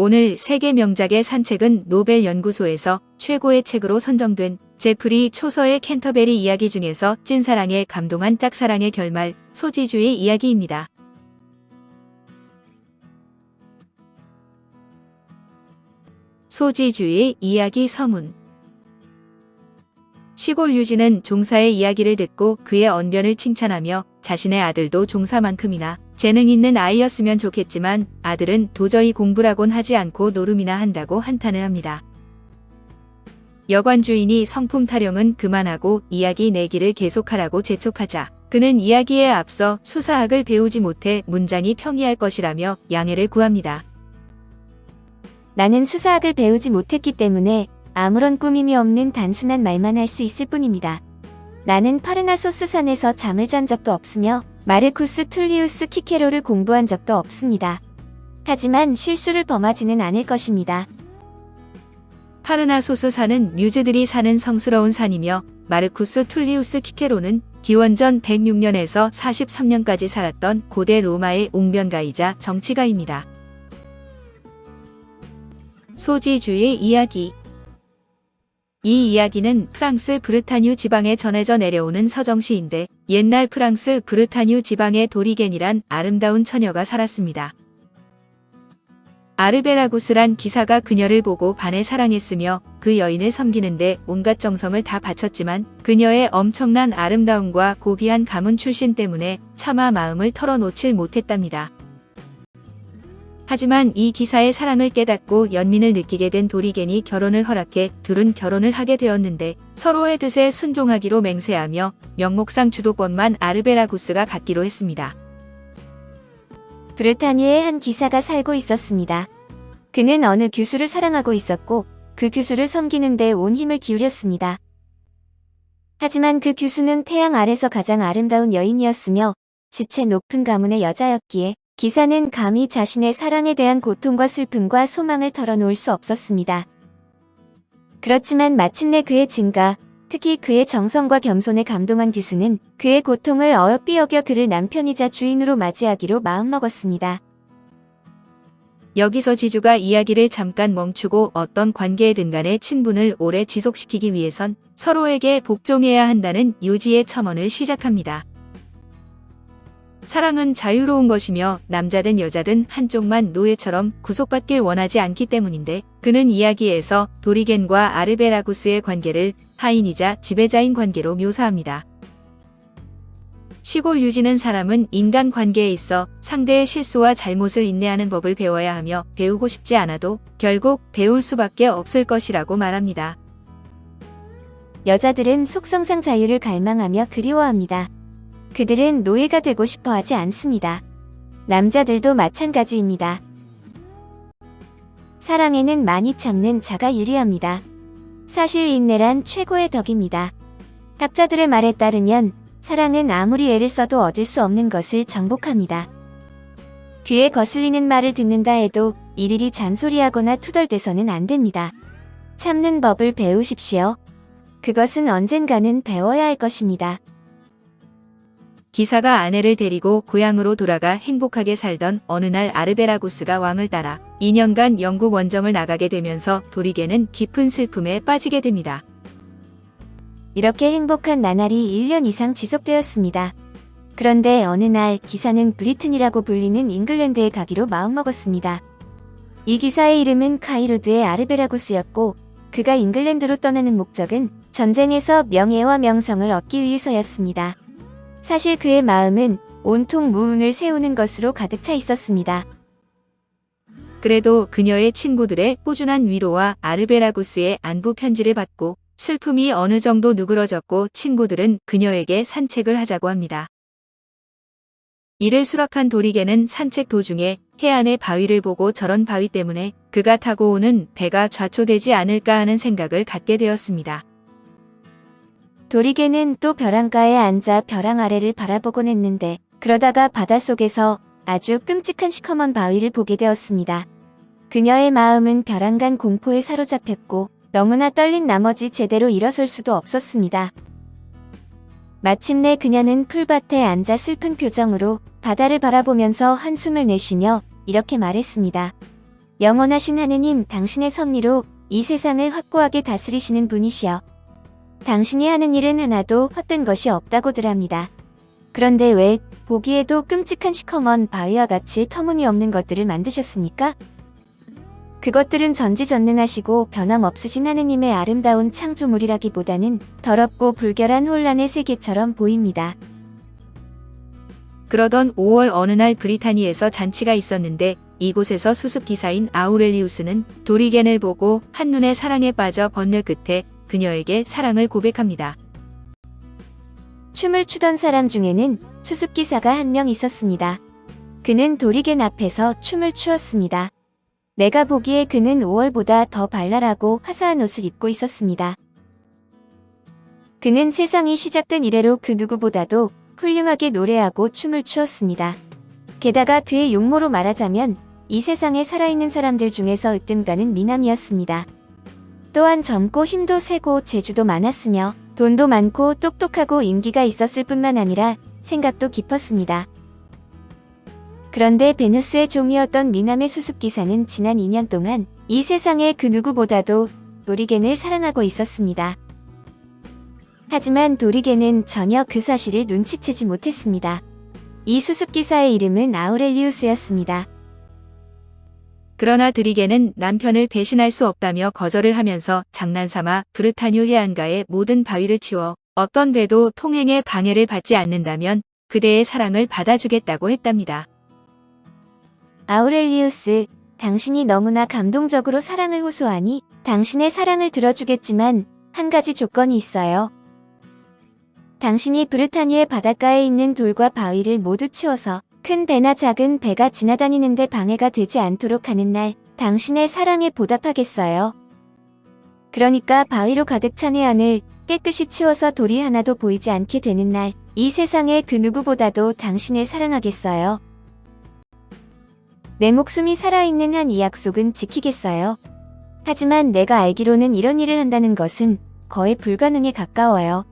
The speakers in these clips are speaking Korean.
오늘 세계 명작의 산책은 노벨 연구소에서 최고의 책으로 선정된 제프리 초서의 캔터베리 이야기 중에서 찐사랑에 감동한 짝사랑의 결말, 소지주의 이야기입니다. 소지주의 이야기 서문. 시골 유지는 종사의 이야기를 듣고 그의 언변을 칭찬하며 자신의 아들도 종사만큼이나 재능 있는 아이였으면 좋겠지만 아들은 도저히 공부라곤 하지 않고 노름이나 한다고 한탄을 합니다. 여관 주인이 성품 타령은 그만하고 이야기 내기를 계속하라고 재촉하자 그는 이야기에 앞서 수사학을 배우지 못해 문장이 평이할 것이라며 양해를 구합니다. 나는 수사학을 배우지 못했기 때문에 아무런 꾸밈이 없는 단순한 말만 할 수 있을 뿐입니다. 나는 파르나소스 산에서 잠을 잔 적도 없으며 마르쿠스 툴리우스 키케로를 공부한 적도 없습니다. 하지만 실수를 범하지는 않을 것입니다. 파르나소스 산은 뮤즈들이 사는 성스러운 산이며 마르쿠스 툴리우스 키케로는 기원전 106년에서 43년까지 살았던 고대 로마의 웅변가이자 정치가입니다. 소지주의 이야기. 이 이야기는 프랑스 브르타뉴 지방에 전해져 내려오는 서정시인데 옛날 프랑스 브르타뉴 지방에 도리겐이란 아름다운 처녀가 살았습니다. 아르베라구스란 기사가 그녀를 보고 반해 사랑했으며 그 여인을 섬기는데 온갖 정성을 다 바쳤지만 그녀의 엄청난 아름다움과 고귀한 가문 출신 때문에 차마 마음을 털어놓질 못했답니다. 하지만 이 기사의 사랑을 깨닫고 연민을 느끼게 된 도리겐이 결혼을 허락해 둘은 결혼을 하게 되었는데 서로의 뜻에 순종하기로 맹세하며 명목상 주도권만 아르베라구스가 갖기로 했습니다. 브르타뉴에 한 기사가 살고 있었습니다. 그는 어느 교수를 사랑하고 있었고 그 교수를 섬기는 데 온 힘을 기울였습니다. 하지만 그 교수는 태양 아래서 가장 아름다운 여인이었으며 지체 높은 가문의 여자였기에 기사는 감히 자신의 사랑에 대한 고통과 슬픔과 소망을 털어놓을 수 없었습니다. 그렇지만 마침내 그의 진가, 특히 그의 정성과 겸손에 감동한 교수는 그의 고통을 어여삐 여겨 그를 남편이자 주인으로 맞이하기로 마음먹었습니다. 여기서 지주가 이야기를 잠깐 멈추고 어떤 관계에든 간의 친분을 오래 지속시키기 위해선 서로에게 복종해야 한다는 유지의 첨언을 시작합니다. 사랑은 자유로운 것이며 남자든 여자든 한쪽만 노예처럼 구속받길 원하지 않기 때문인데 그는 이야기에서 도리겐과 아르베라구스의 관계를 하인이자 지배자인 관계로 묘사합니다. 시골 유지는 사람은 인간 관계에 있어 상대의 실수와 잘못을 인내하는 법을 배워야 하며 배우고 싶지 않아도 결국 배울 수밖에 없을 것이라고 말합니다. 여자들은 속성상 자유를 갈망하며 그리워합니다. 그들은 노예가 되고 싶어 하지 않습니다. 남자들도 마찬가지입니다. 사랑에는 많이 참는 자가 유리합니다. 사실 인내란 최고의 덕입니다. 학자들의 말에 따르면 사랑은 아무리 애를 써도 얻을 수 없는 것을 정복합니다. 귀에 거슬리는 말을 듣는다 해도 일일이 잔소리하거나 투덜대서는 안 됩니다. 참는 법을 배우십시오. 그것은 언젠가는 배워야 할 것입니다. 기사가 아내를 데리고 고향으로 돌아가 행복하게 살던 어느 날 아르베라구스가 왕을 따라 2년간 영국 원정을 나가게 되면서 도리겐은 깊은 슬픔에 빠지게 됩니다. 이렇게 행복한 나날이 1년 이상 지속되었습니다. 그런데 어느 날 기사는 브리튼이라고 불리는 잉글랜드에 가기로 마음먹었습니다. 이 기사의 이름은 카이루드의 아르베라구스였고 그가 잉글랜드로 떠나는 목적은 전쟁에서 명예와 명성을 얻기 위해서였습니다. 사실 그의 마음은 온통 무운을 세우는 것으로 가득 차 있었습니다. 그래도 그녀의 친구들의 꾸준한 위로와 아르베라구스의 안부 편지를 받고 슬픔이 어느 정도 누그러졌고 친구들은 그녀에게 산책을 하자고 합니다. 이를 수락한 도리겐은 산책 도중에 해안의 바위를 보고 저런 바위 때문에 그가 타고 오는 배가 좌초되지 않을까 하는 생각을 갖게 되었습니다. 도리겐은 또 벼랑가에 앉아 벼랑 아래를 바라보곤 했는데 그러다가 바닷속에서 아주 끔찍한 시커먼 바위를 보게 되었습니다. 그녀의 마음은 벼랑간 공포에 사로잡혔고 너무나 떨린 나머지 제대로 일어설 수도 없었습니다. 마침내 그녀는 풀밭에 앉아 슬픈 표정으로 바다를 바라보면서 한숨을 내쉬며 이렇게 말했습니다. 영원하신 하느님, 당신의 섭리로 이 세상을 확고하게 다스리시는 분이시여. 당신이 하는 일은 하나도 헛된 것이 없다고들 합니다. 그런데 왜 보기에도 끔찍한 시커먼 바위와 같이 터무니없는 것들을 만드셨습니까? 그것들은 전지전능하시고 변함없으신 하느님의 아름다운 창조물이라기보다는 더럽고 불결한 혼란의 세계처럼 보입니다. 그러던 5월 어느 날 브리타니에서 잔치가 있었는데 이곳에서 수습기사인 아우렐리우스는 도리겐을 보고 한눈에 사랑에 빠져 번뇌 끝에 그녀에게 사랑을 고백합니다. 춤을 추던 사람 중에는 수습기사가 한 명 있었습니다. 그는 도리겐 앞에서 춤을 추었습니다. 내가 보기에 그는 5월보다 더 발랄하고 화사한 옷을 입고 있었습니다. 그는 세상이 시작된 이래로 그 누구보다도 훌륭하게 노래하고 춤을 추었습니다. 게다가 그의 용모로 말하자면 이 세상에 살아있는 사람들 중에서 으뜸가는 미남이었습니다. 또한 젊고 힘도 세고 재주도 많았으며 돈도 많고 똑똑하고 인기가 있었을 뿐만 아니라 생각도 깊었습니다. 그런데 베누스의 종이었던 미남의 수습기사는 지난 2년 동안 이 세상의 그 누구보다도 도리겐을 사랑하고 있었습니다. 하지만 도리겐은 전혀 그 사실을 눈치채지 못했습니다. 이 수습기사의 이름은 아우렐리우스였습니다. 그러나 드리겐은 남편을 배신할 수 없다며 거절을 하면서 장난삼아 브르타뉴 해안가의 모든 바위를 치워 어떤 배도 통행에 방해를 받지 않는다면 그대의 사랑을 받아주겠다고 했답니다. 아우렐리우스, 당신이 너무나 감동적으로 사랑을 호소하니 당신의 사랑을 들어주겠지만 한 가지 조건이 있어요. 당신이 브르타니의 바닷가에 있는 돌과 바위를 모두 치워서 큰 배나 작은 배가 지나다니는데 방해가 되지 않도록 하는 날 당신의 사랑에 보답하겠어요. 그러니까 바위로 가득 찬 해안을 깨끗이 치워서 돌이 하나도 보이지 않게 되는 날 이 세상의 그 누구보다도 당신을 사랑하겠어요. 내 목숨이 살아있는 한 이 약속은 지키겠어요. 하지만 내가 알기로는 이런 일을 한다는 것은 거의 불가능에 가까워요.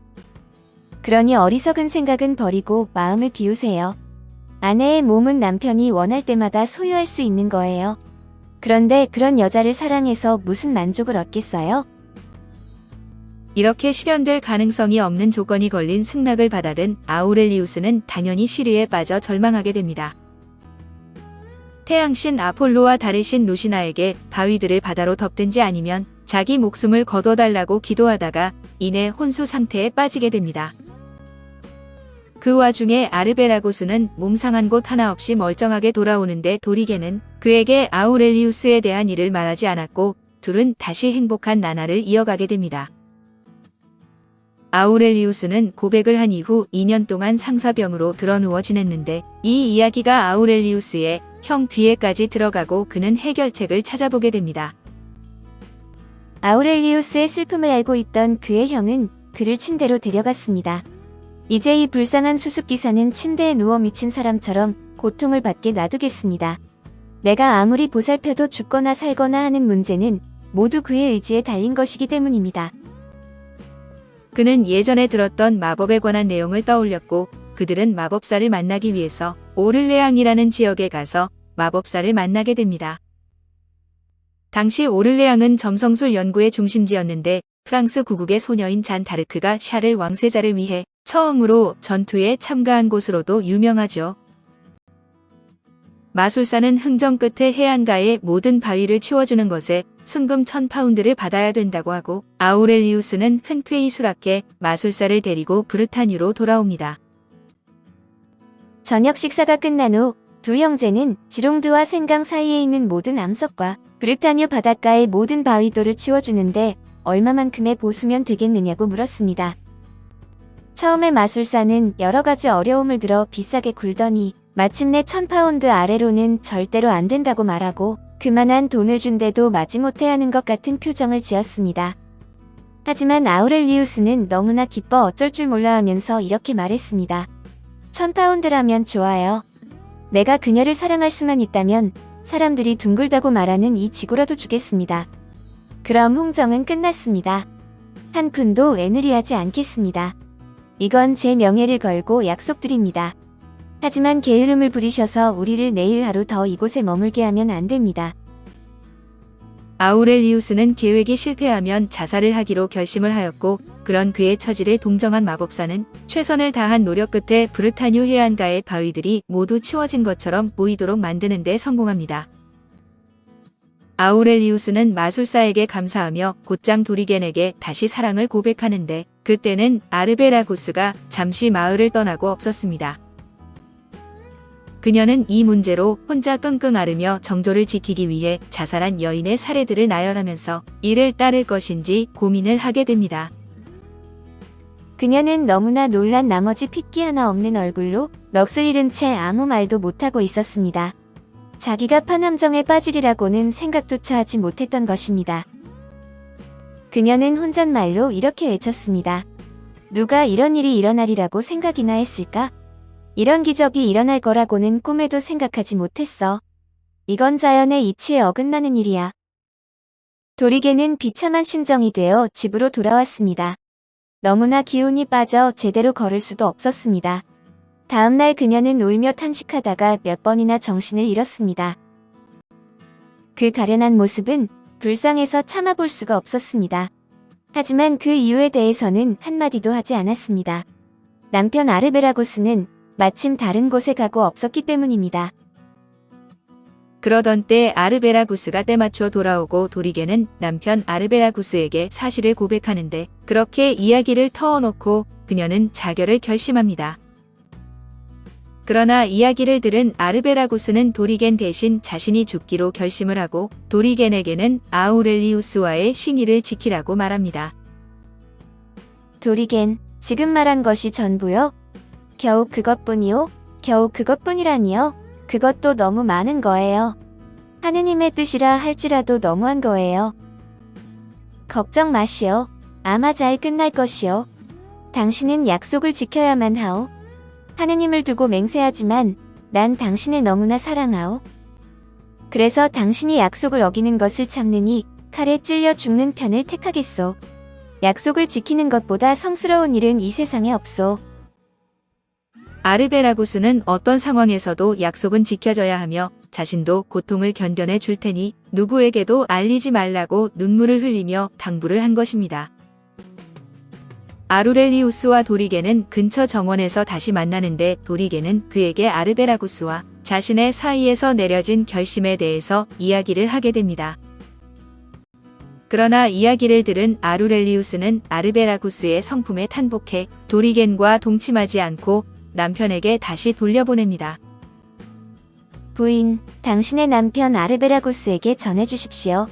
그러니 어리석은 생각은 버리고 마음을 비우세요. 아내의 몸은 남편이 원할 때마다 소유할 수 있는 거예요. 그런데 그런 여자를 사랑해서 무슨 만족을 얻겠어요? 이렇게 실현될 가능성이 없는 조건이 걸린 승낙을 받아든 아우렐리우스는 당연히 시리에 빠져 절망하게 됩니다. 태양신 아폴로와 달의신 루시나에게 바위들을 바다로 덮든지 아니면 자기 목숨을 거둬달라고 기도하다가 이내 혼수 상태에 빠지게 됩니다. 그 와중에 아르베라고스는 몸 상한 곳 하나 없이 멀쩡하게 돌아오는데 도리겐은 그에게 아우렐리우스에 대한 일을 말하지 않았고 둘은 다시 행복한 나날을 이어가게 됩니다. 아우렐리우스는 고백을 한 이후 2년 동안 상사병으로 드러누워 지냈는데 이 이야기가 아우렐리우스의 형 귀에까지 들어가고 그는 해결책을 찾아보게 됩니다. 아우렐리우스의 슬픔을 알고 있던 그의 형은 그를 침대로 데려갔습니다. 이제 이 불쌍한 수습기사는 침대에 누워 미친 사람처럼 고통을 받게 놔두겠습니다. 내가 아무리 보살펴도 죽거나 살거나 하는 문제는 모두 그의 의지에 달린 것이기 때문입니다. 그는 예전에 들었던 마법에 관한 내용을 떠올렸고 그들은 마법사를 만나기 위해서 오를레앙이라는 지역에 가서 마법사를 만나게 됩니다. 당시 오를레앙은 점성술 연구의 중심지였는데 프랑스 구국의 소녀인 잔 다르크가 샤를 왕세자를 위해 처음으로 전투에 참가한 곳으로도 유명하죠. 마술사는 흥정 끝에 해안가의 모든 바위를 치워주는 것에 순금 1000파운드를 받아야 된다고 하고 아우렐리우스는 흔쾌히 수락해 마술사를 데리고 브르타뉴로 돌아옵니다. 저녁 식사가 끝난 후 두 형제는 지롱드와 생강 사이에 있는 모든 암석과 브르타뉴 바닷가의 모든 바위돌을 치워주는데 얼마만큼의 보수면 되겠느냐고 물었습니다. 처음에 마술사는 여러 가지 어려움을 들어 비싸게 굴더니 마침내 1000파운드 아래로는 절대로 안 된다고 말하고 그만한 돈을 준데도 마지못해 하는 것 같은 표정을 지었습니다. 하지만 아우렐리우스는 너무나 기뻐 어쩔 줄 몰라 하면서 이렇게 말했습니다. 1000파운드라면 좋아요. 내가 그녀를 사랑할 수만 있다면 사람들이 둥글다고 말하는 이 지구라도 주겠습니다. 그럼 홍정은 끝났습니다. 한 푼도 애누리하지 않겠습니다. 이건 제 명예를 걸고 약속드립니다. 하지만 게으름을 부리셔서 우리를 내일 하루 더 이곳에 머물게 하면 안 됩니다. 아우렐리우스는 계획이 실패하면 자살을 하기로 결심을 하였고, 그런 그의 처지를 동정한 마법사는 최선을 다한 노력 끝에 브르타뉴 해안가의 바위들이 모두 치워진 것처럼 보이도록 만드는 데 성공합니다. 아우렐리우스는 마술사에게 감사하며 곧장 도리겐에게 다시 사랑을 고백하는데, 그때는 아르베라구스가 잠시 마을을 떠나고 없었습니다. 그녀는 이 문제로 혼자 끙끙 앓으며 정조를 지키기 위해 자살한 여인의 사례들을 나열하면서 이를 따를 것인지 고민을 하게 됩니다. 그녀는 너무나 놀란 나머지 핏기 하나 없는 얼굴로 넋을 잃은 채 아무 말도 못하고 있었습니다. 자기가 판함정에 빠지리라고는 생각조차 하지 못했던 것입니다. 그녀는 혼잣말로 이렇게 외쳤습니다. 누가 이런 일이 일어나리라고 생각이나 했을까? 이런 기적이 일어날 거라고는 꿈에도 생각하지 못했어. 이건 자연의 이치에 어긋나는 일이야. 도리게는 비참한 심정이 되어 집으로 돌아왔습니다. 너무나 기운이 빠져 제대로 걸을 수도 없었습니다. 다음날 그녀는 울며 탄식하다가 몇 번이나 정신을 잃었습니다. 그 가련한 모습은 불쌍해서 참아볼 수가 없었습니다. 하지만 그 이유에 대해서는 한마디도 하지 않았습니다. 남편 아르베라구스는 마침 다른 곳에 가고 없었기 때문입니다. 그러던 때 아르베라구스가 때맞춰 돌아오고 도리게는 남편 아르베라구스에게 사실을 고백하는데, 그렇게 이야기를 터놓고 그녀는 자결을 결심합니다. 그러나 이야기를 들은 아르베라구스는 도리겐 대신 자신이 죽기로 결심을 하고 도리겐에게는 아우렐리우스와의 신의를 지키라고 말합니다. 도리겐, 지금 말한 것이 전부요? 겨우 그것뿐이요? 겨우 그것뿐이라니요? 그것도 너무 많은 거예요. 하느님의 뜻이라 할지라도 너무한 거예요. 걱정 마시오. 아마 잘 끝날 것이오. 당신은 약속을 지켜야만 하오. 하느님을 두고 맹세하지만 난 당신을 너무나 사랑하오. 그래서 당신이 약속을 어기는 것을 참느니 칼에 찔려 죽는 편을 택하겠소. 약속을 지키는 것보다 성스러운 일은 이 세상에 없소. 아르베라구스는 어떤 상황에서도 약속은 지켜져야 하며 자신도 고통을 견뎌내 줄 테니 누구에게도 알리지 말라고 눈물을 흘리며 당부를 한 것입니다. 아우렐리우스와 도리게는 근처 정원에서 다시 만나는데 도리게는 그에게 아르베라구스와 자신의 사이에서 내려진 결심에 대해서 이야기를 하게 됩니다. 그러나 이야기를 들은 아우렐리우스는 아르베라구스의 성품에 탄복해 도리겐과 동침하지 않고 남편에게 다시 돌려보냅니다. 부인, 당신의 남편 아르베라구스에게 전해주십시오.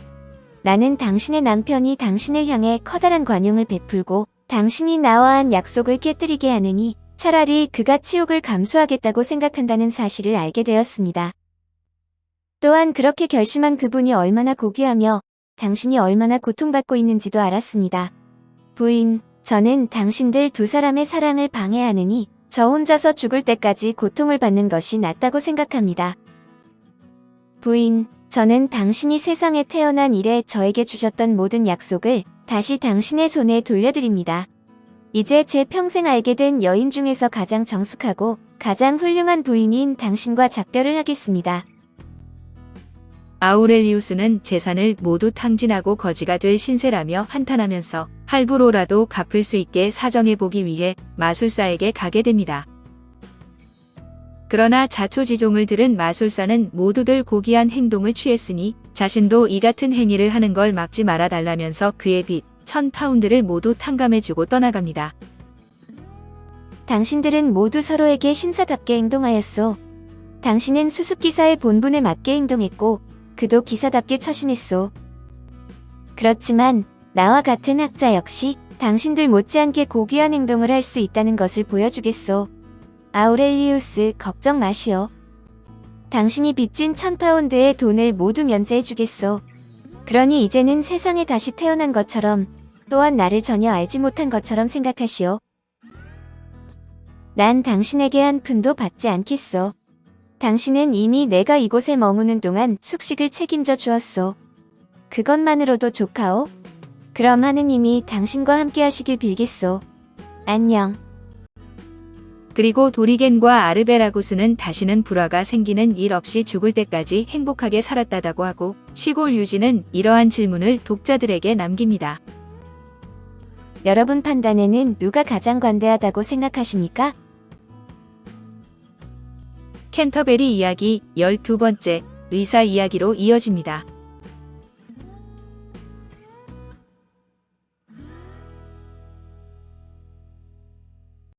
나는 당신의 남편이 당신을 향해 커다란 관용을 베풀고 당신이 나와 한 약속을 깨뜨리게 하느니 차라리 그가 치욕을 감수하겠다고 생각한다는 사실을 알게 되었습니다. 또한 그렇게 결심한 그분이 얼마나 고귀하며 당신이 얼마나 고통받고 있는지도 알았습니다. 부인, 저는 당신들 두 사람의 사랑을 방해하느니 저 혼자서 죽을 때까지 고통을 받는 것이 낫다고 생각합니다. 부인, 저는 당신이 세상에 태어난 이래 저에게 주셨던 모든 약속을 다시 당신의 손에 돌려드립니다. 이제 제 평생 알게 된 여인 중에서 가장 정숙하고 가장 훌륭한 부인인 당신과 작별을 하겠습니다. 아우렐리우스는 재산을 모두 탕진하고 거지가 될 신세라며 한탄하면서 할부로라도 갚을 수 있게 사정해보기 위해 마술사에게 가게 됩니다. 그러나 자초지종을 들은 마술사는 모두들 고귀한 행동을 취했으니 자신도 이 같은 행위를 하는 걸 막지 말아달라면서 그의 빚 1000파운드를 모두 탕감해주고 떠나갑니다. 당신들은 모두 서로에게 신사답게 행동하였소. 당신은 수습기사의 본분에 맞게 행동했고 그도 기사답게 처신했소. 그렇지만 나와 같은 학자 역시 당신들 못지않게 고귀한 행동을 할 수 있다는 것을 보여주겠소. 아우렐리우스, 걱정 마시오. 당신이 빚진 1000파운드의 돈을 모두 면제해주겠소. 그러니 이제는 세상에 다시 태어난 것처럼 또한 나를 전혀 알지 못한 것처럼 생각하시오. 난 당신에게 한 푼도 받지 않겠소. 당신은 이미 내가 이곳에 머무는 동안 숙식을 책임져 주었소. 그것만으로도 좋카오? 그럼 하느님이 당신과 함께 하시길 빌겠소. 안녕. 그리고 도리겐과 아르베라고스는 다시는 불화가 생기는 일 없이 죽을 때까지 행복하게 살았다고 하고 시골 유지는 이러한 질문을 독자들에게 남깁니다. 여러분 판단에는 누가 가장 관대하다고 생각하십니까? 캔터베리 이야기 12번째 의사 이야기로 이어집니다.